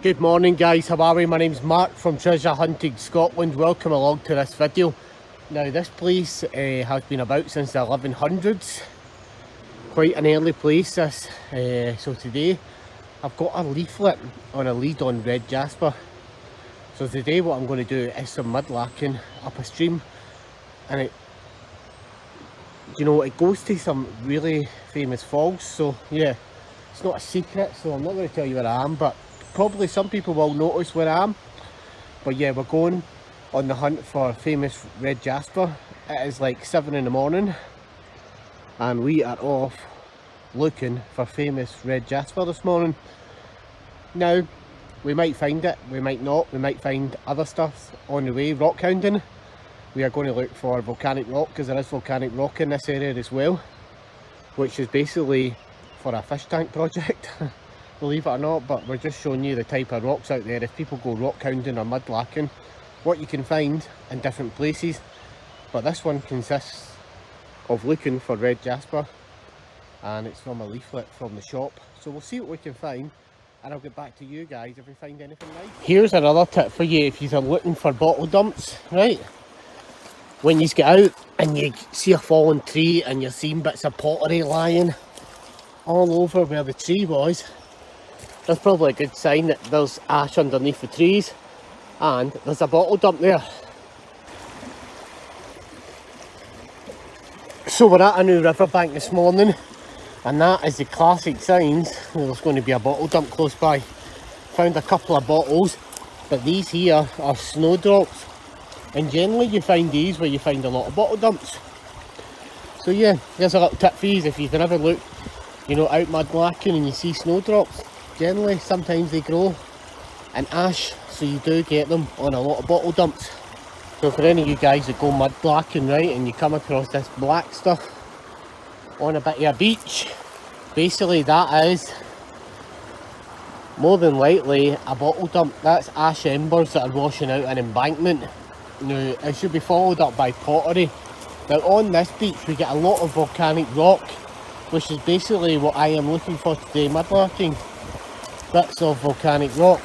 Good morning guys, how are we? My name's Mark from Treasure Hunting Scotland. Welcome along to this video. Now this place has been about since the 1100s. Quite an early place this. So today I've got a leaflet on a lead on red jasper. So today what I'm going to do is some mudlarking up a stream, and it goes to some really famous falls. So yeah, it's not a secret, so I'm not going to tell you where I am, but probably some people will notice where I am. But yeah, we're going on the hunt for famous red jasper. It is like 7 in the morning and we are off looking for famous red jasper this morning. Now we might find it, we might not, we might find other stuff on the way. Rock hounding, we are going to look for volcanic rock, because there is volcanic rock in this area as well, which is basically for a fish tank project. Believe it or not, but we're just showing you the type of rocks out there. If people go rock hounding or mudlarking, what you can find in different places. But this one consists of looking for red jasper, and it's from a leaflet from the shop. So we'll see what we can find, and I'll get back to you guys if we find anything nice. Here's another tip for you if you're looking for bottle dumps, right? When you get out and you see a fallen tree and you're seeing bits of pottery lying all over where the tree was, that's probably a good sign that there's ash underneath the trees and there's a bottle dump there. So we're at a new riverbank this morning, and that is the classic signs that there's going to be a bottle dump close by. Found a couple of bottles, but these here are snowdrops, and generally you find these where you find a lot of bottle dumps. So yeah, here's a little tip for you if you've ever looked, out mudlarking and you see snowdrops. Generally, sometimes they grow in ash, so you do get them on a lot of bottle dumps. So for any of you guys that go mudlarking, right, and you come across this black stuff on a bit of a beach, basically that is more than likely a bottle dump. That's ash embers that are washing out an embankment. Now, it should be followed up by pottery. Now on this beach we get a lot of volcanic rock, which is basically what I am looking for today, mudlarking. Bits of volcanic rock.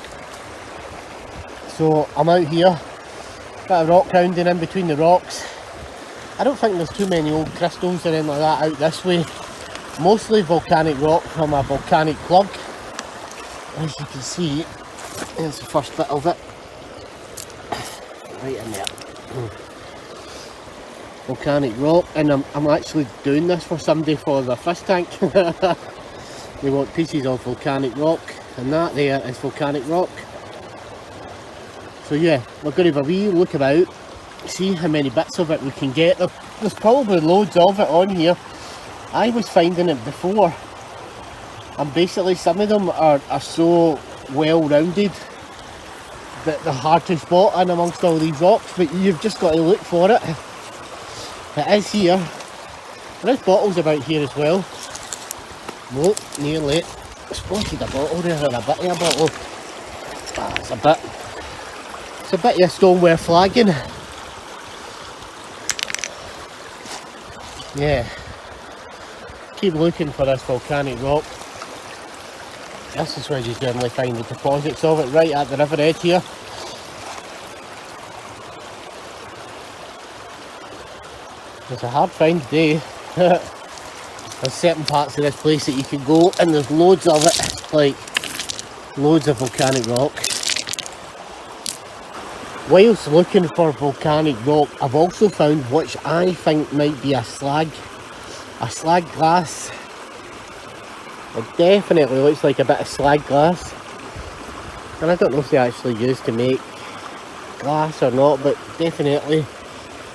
So I'm out here, bit of rock hounding in between the rocks. I don't think there's too many old crystals or anything like that out this way. Mostly volcanic rock from a volcanic plug. As you can see, there's the first bit of it. Right in there. Volcanic rock, and I'm actually doing this for somebody for the fish tank. They want pieces of volcanic rock, and that there is volcanic rock. So yeah, we're going to have a wee look about, see how many bits of it we can get. There's probably loads of it on here. I was finding it before, and basically some of them are so well rounded that they're hard to spot in amongst all these rocks, but you've just got to look for it. It is here. There is bottles about here as well. Nope, nearly. Spotted a bottle there, or a bit of a bottle. It's a bit of stoneware flagging. Yeah. Keep looking for this volcanic rock. This is where you generally find the deposits of it, right at the river edge here. It's a hard find today. There's certain parts of this place that you can go, and there's loads of it, like loads of volcanic rock. Whilst looking for volcanic rock, I've also found, which I think might be a slag glass. It definitely looks like a bit of slag glass, and I don't know if they actually used to make glass or not, but definitely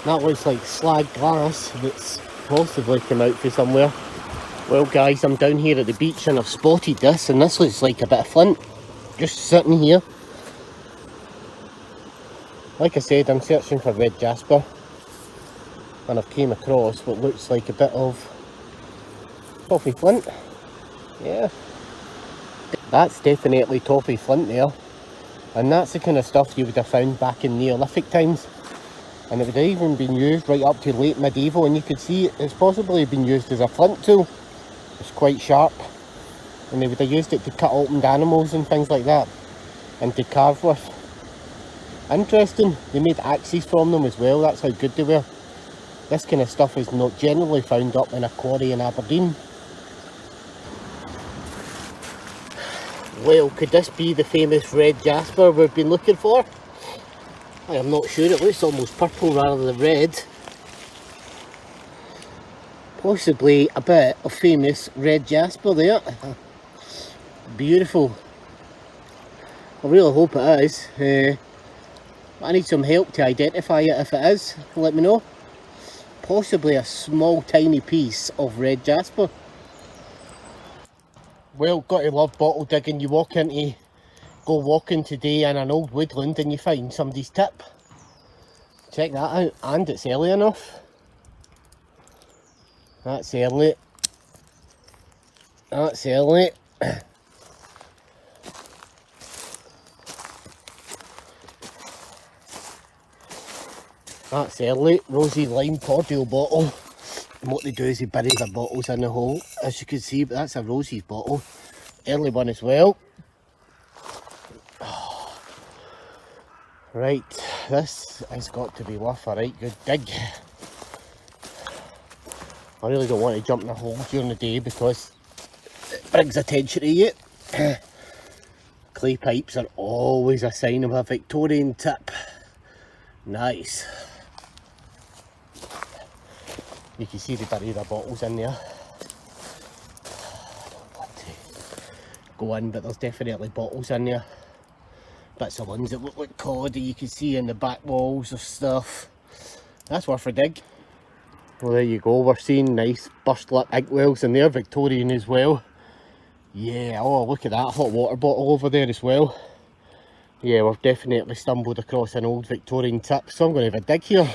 that looks like slag glass that's possibly come out from somewhere. Well guys, I'm down here at the beach and I've spotted this, and this looks like a bit of flint just sitting here. Like I said, I'm searching for red jasper, and I've came across what looks like a bit of toffee flint. Yeah, that's definitely toffee flint there, and that's the kind of stuff you would have found back in Neolithic times, and it would have even been used right up to late medieval, and you could see it's possibly been used as a flint tool. It's quite sharp, and they would have used it to cut opened animals and things like that. and to carve with. Interesting, they made axes from them as well, that's how good they were. This kind of stuff is not generally found up in a quarry in Aberdeen. Well, could this be the famous red jasper we've been looking for? I am not sure, it looks almost purple rather than red. Possibly a bit of famous red jasper there. Beautiful. I really hope it is. I need some help to identify it if it is. Let me know. Possibly a small tiny piece of red jasper. Well, got to love bottle digging. You go walking today in an old woodland and you find somebody's tip. Check that out, and it's early enough. That's early. That's early. That's early. Rosy lime cordial bottle. And what they do is they bury the bottles in the hole, as you can see, but that's a Rosie's bottle. Early one as well. Oh. Right, this has got to be worth a right good dig. I really don't want to jump in the hole during the day because it brings attention to you. Clay pipes are always a sign of a Victorian tip. Nice. You can see they bury their bottles in there. I don't want to go in, but there's definitely bottles in there. Bits of ones that look like cod that you can see in the back walls of stuff. That's worth a dig. Well, there you go, we're seeing nice burst lip inkwells in there, Victorian as well. Yeah, oh look at that hot water bottle over there as well. Yeah, we've definitely stumbled across an old Victorian tip, so I'm going to have a dig here.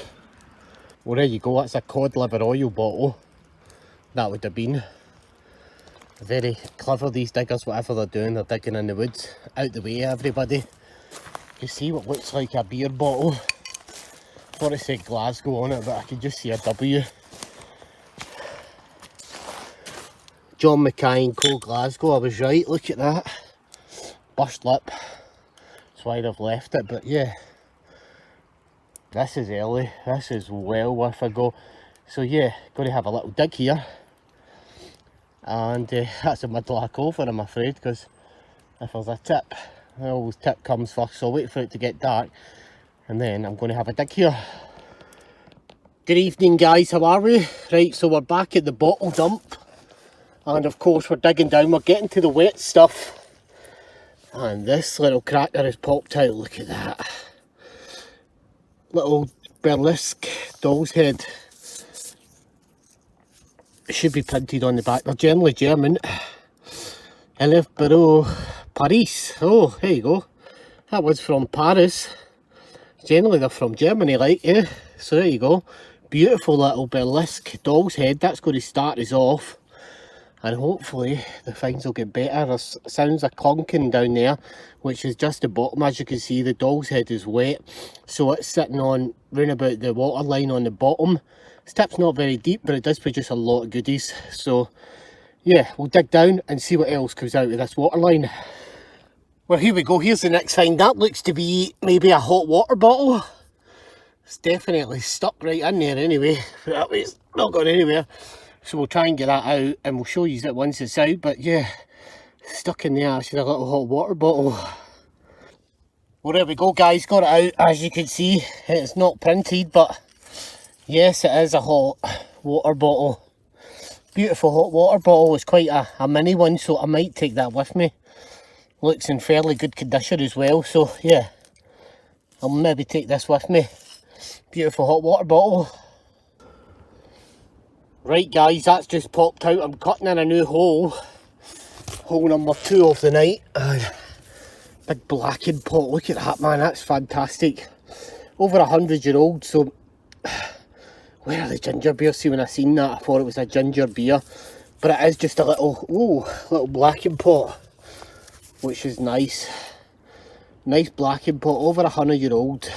Well, there you go, that's a cod liver oil bottle. That would have been. Very clever, these diggers, whatever they're doing, they're digging in the woods. Out the way, everybody. You see what looks like a beer bottle. I thought it said Glasgow on it, but I could just see a W. John Mackay & Co. Glasgow, I was right, look at that. Burst lip. That's why they've left it, but yeah. This is early, this is well worth a go. So yeah, got to have a little dig here. And that's a mudlark over, I'm afraid, because if there's a tip, always tip comes first, so I'll wait for it to get dark. And then I'm going to have a dig here. Good evening guys, how are we? Right, so we're back at the bottle dump. And of course we're digging down, we're getting to the wet stuff. And this little cracker has popped out, look at that. Little burlesque doll's head. It should be printed on the back, they're generally German. Elefbero Paris, oh there you go. That was from Paris. Generally they're from Germany, like, yeah. So there you go. Beautiful little burlesque doll's head. That's going to start us off. And hopefully the finds will get better. There's sounds of clunking down there, which is just the bottom. As you can see, the doll's head is wet. So it's sitting on round about the water line on the bottom. This tip's not very deep, but it does produce a lot of goodies. So yeah, we'll dig down and see what else comes out of this water line. Well, here we go, here's the next find. That looks to be maybe a hot water bottle. It's definitely stuck right in there anyway. That way it's not going anywhere. So we'll try and get that out and we'll show you it once it's out. But yeah, stuck in there, actually a little hot water bottle. Well, there we go guys, got it out. As you can see, it's not printed, but yes, it is a hot water bottle. Beautiful hot water bottle. It's quite a mini one, so I might take that with me. Looks in fairly good condition as well, so yeah, I'll maybe take this with me. Beautiful hot water bottle. Right guys, that's just popped out. I'm cutting in a new hole. Hole number 2 of the night. Big blackened pot, look at that man, that's fantastic. Over 100-year-old, so where are the ginger beers? See, when I seen that I thought it was a ginger beer. But it is just a little, little blackened pot. Which is nice. Nice blackened pot, over 100-year-old.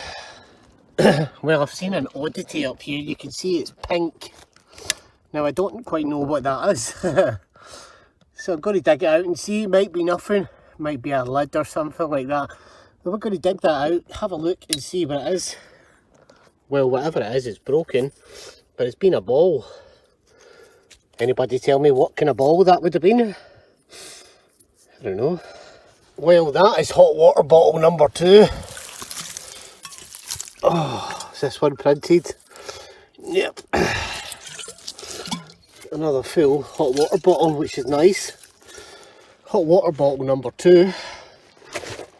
Well, I've seen an oddity up here. You can see it's pink. Now, I don't quite know what that is. So I'm going to dig it out and see. It might be nothing. Might be a lid or something like that. But we're going to dig that out, have a look and see what it is. Well, whatever it is, it's broken, but it's been a ball. Anybody tell me what kind of ball that would have been? I don't know. Well, that is hot water bottle number 2. Oh, is this one printed? Yep. Another full hot water bottle, which is nice. Hot water bottle number 2.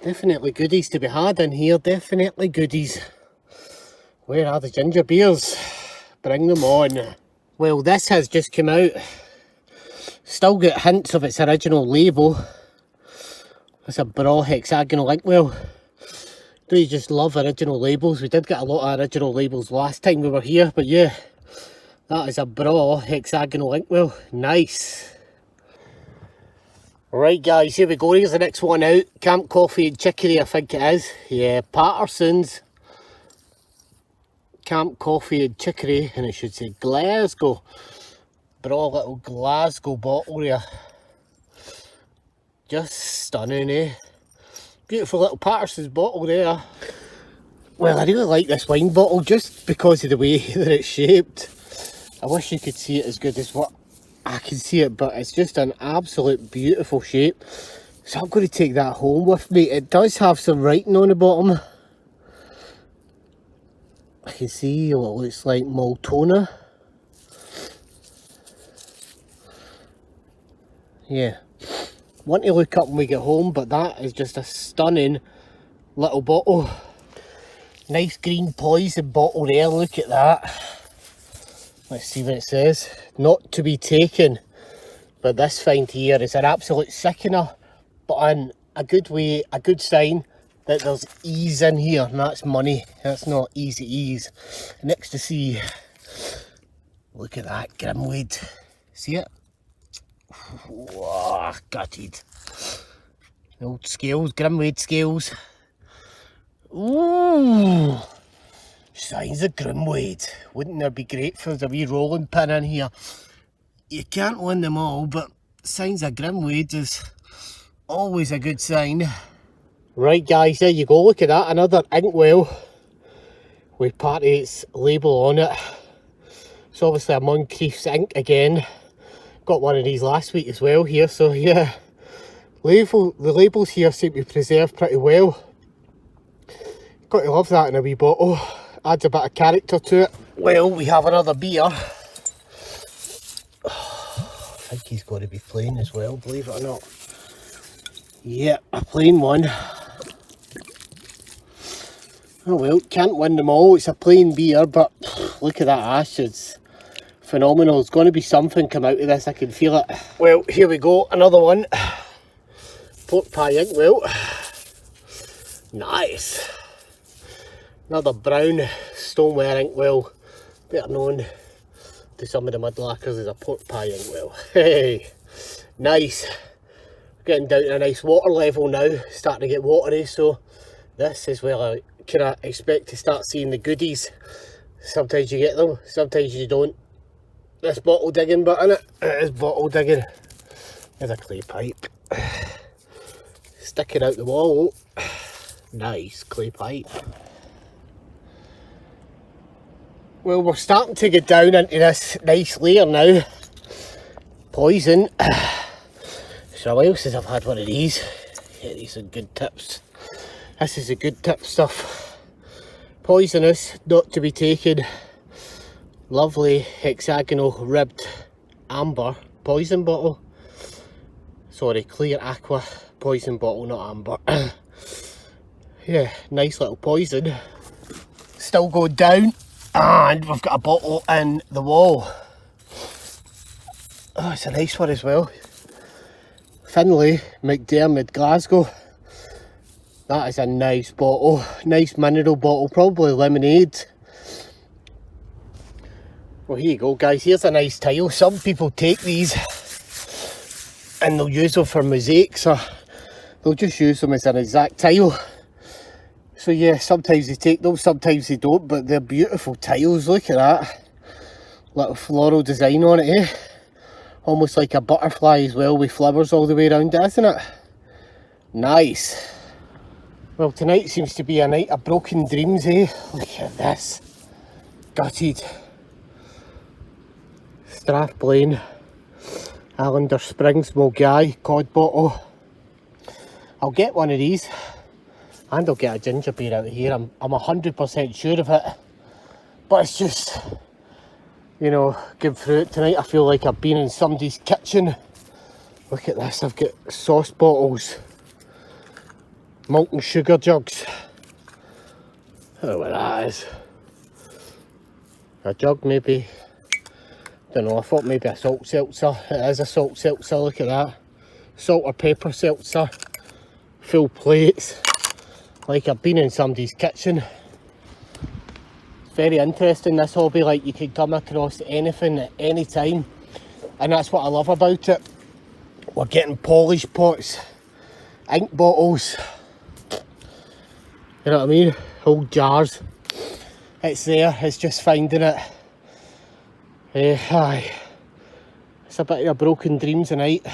Definitely goodies to be had in here, definitely goodies. Where are the ginger beers? Bring them on. Well, this has just come out. Still got hints of its original label. It's a bra hexagonal inkwell. Do you just love original labels? We did get a lot of original labels last time we were here, but yeah, that is a bra hexagonal inkwell. Nice. Right guys, here we go. Here's the next one out. Camp Coffee and Chicory, I think it is. Yeah, Patterson's Camp Coffee and Chicory, and it should say Glasgow. Bra little Glasgow bottle here. Just stunning, eh? Beautiful little Patterson's bottle there. Well, I really like this wine bottle just because of the way that it's shaped. I wish you could see it as good as what I can see it, but it's just an absolute beautiful shape. So I'm going to take that home with me. It does have some writing on the bottom. I can see what looks like Multona. Yeah. Want to look up when we get home, but that is just a stunning little bottle. Nice green poison bottle there, look at that. Let's see what it says. Not to be taken. But this find here is an absolute sickener, but in a good way, a good sign that there's ease in here, and that's money. That's not easy ease. Next to see, look at that grimwood. See it? Whoa, gutted. The old scales, grimwood scales. Ooh, signs of grimwood. Wouldn't that be great if there's a wee rolling pin in here? You can't win them all, but signs of grimwood is always a good sign. Right guys, there you go, look at that, another inkwell with part of its label on it. It's obviously a Moncrief's ink again. Got one of these last week as well here, so yeah. The labels here seem to be preserved pretty well. Got to love that in a wee bottle. Adds a bit of character to it. Well, we have another beer. I think he's got to be plain as well, believe it or not. Yeah, a plain one. Oh well, can't win them all. It's a plain beer, but look at that ash. It's phenomenal. There's going to be something come out of this. I can feel it. Well, here we go. Another one. Pork pie inkwell. Nice. Another brown stoneware inkwell. Better known to some of the mudlarkers as a pork pie inkwell. Hey, nice. Getting down to a nice water level now. Starting to get watery, so this is where I kind of expect to start seeing the goodies. Sometimes you get them, sometimes you don't. This bottle digging bit in it. It is bottle digging. There's a clay pipe. Sticking out the wall. Nice clay pipe. Well, we're starting to get down into this nice layer now. Poison. So a while since I've had one of these. Yeah, these are good tips. This is a good tip stuff. Poisonous, not to be taken. Lovely hexagonal ribbed amber poison bottle. Sorry, clear aqua poison bottle, not amber. Yeah, nice little poison. Still going down, and we've got a bottle in the wall. Oh, it's a nice one as well. Finlay McDermott Glasgow. That is a nice bottle, nice mineral bottle, probably lemonade. Well, here you go guys, here's a nice tile. Some people take these and they'll use them for mosaics, or they'll just use them as an exact tile. So yeah, sometimes they take them, sometimes they don't, but they're beautiful tiles. Look at that little floral design on it, eh? Almost like a butterfly as well, with flowers all the way around it, isn't it? Nice. Well, tonight seems to be a night of broken dreams, eh? Look at this. Gutted. Strathblane, Allender Springs, Mulgai, cod bottle. I'll get one of these and I'll get a ginger beer out of here. I'm 100% sure of it. But it's just, you know, good through it tonight. I feel like I've been in somebody's kitchen. Look at this, I've got sauce bottles, malt and sugar jugs. I don't know what that is. A jug maybe. Don't know, I thought maybe a salt seltzer. It is a salt seltzer, look at that. Salt or pepper seltzer. Full plates. Like I've been in somebody's kitchen. Very interesting, this hobby. Like, you could come across anything at any time, and that's what I love about it. We're getting polish pots, ink bottles, you know what I mean, old jars. It's there, it's just finding it. Aye, it's a bit of a broken dream tonight,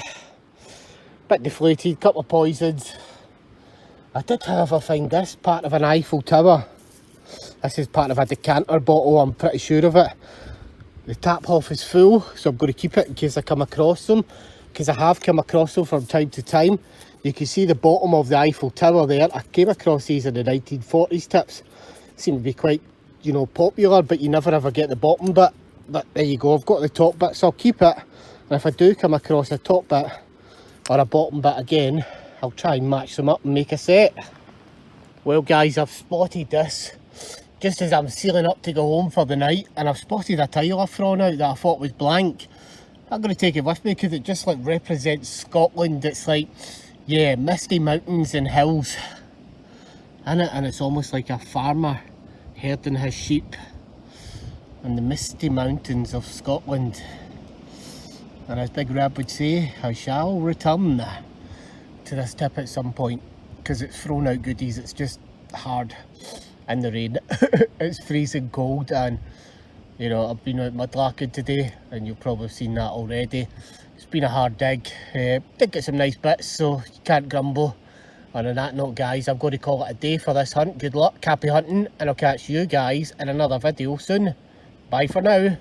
bit deflated, couple of poisons. I did however find this part of an Eiffel Tower. This is part of a decanter bottle, I'm pretty sure of it. The tap half is full, so I'm going to keep it in case I come across them, because I have come across them from time to time. You can see the bottom of the Eiffel Tower there. I came across these in the 1940s tips. Seem to be quite, you know, popular, but you never ever get the bottom bit. But there you go, I've got the top bit, so I'll keep it. And if I do come across a top bit or a bottom bit again, I'll try and match them up and make a set. Well guys, I've spotted this just as I'm sealing up to go home for the night, and I've spotted a tile I've thrown out that I thought was blank. I'm going to take it with me because it just like represents Scotland. It's like, yeah, misty mountains and hills in it, and it's almost like a farmer herding his sheep in the misty mountains of Scotland. And as Big Rab would say, I shall return to this tip at some point, because it's thrown out goodies. It's just hard in the rain. It's freezing cold, and you know, I've been out mudlarking today, and you've probably seen that already. It's been a hard dig. Did get some nice bits, so you can't grumble. And on that note guys, I'm going to call it a day for this hunt. Good luck, happy hunting, and I'll catch you guys in another video soon. Bye for now.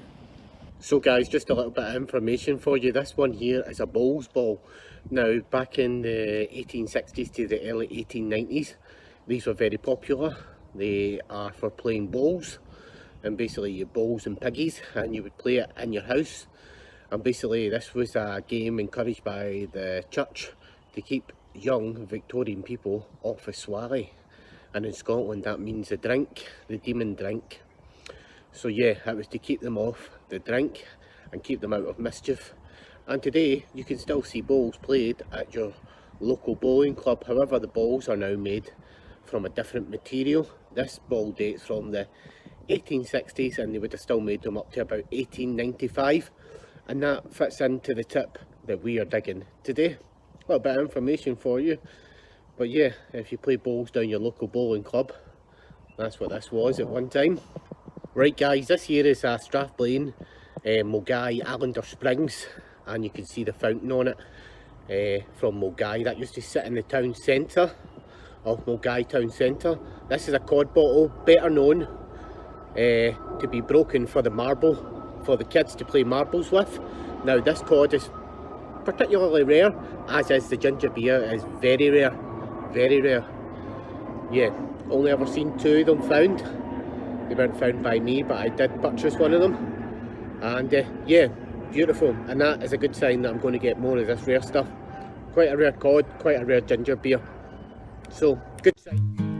So guys, just a little bit of information for you. This one here is a bowls ball. Now, back in the 1860s to the early 1890s, these were very popular. They are for playing bowls, and basically you bowls and piggies, and you would play it in your house. And basically this was a game encouraged by the church to keep young Victorian people off of swally. And in Scotland that means the drink, the demon drink. So yeah, it was to keep them off the drink and keep them out of mischief. And today you can still see bowls played at your local bowling club. However, the balls are now made from a different material. This ball dates from the 1860s, and they would have still made them up to about 1895, and that fits into the tip that we are digging today. A little bit of information for you, but yeah, if you play bowls down your local bowling club, that's what this was at one time. Right guys, this here is Strathblane, Mulgai, Allender Springs, and you can see the fountain on it from Mulgai. That used to sit in the town centre of Mulgai town centre. This is a cod bottle, better known to be broken for the marble, for the kids to play marbles with. Now this cod is particularly rare, as is the ginger beer. Is very rare, very rare. Yeah, only ever seen 2 of them found. They weren't found by me, but I did purchase one of them, and yeah, beautiful. And that is a good sign that I'm going to get more of this rare stuff. Quite a rare cod, quite a rare ginger beer, so good sign.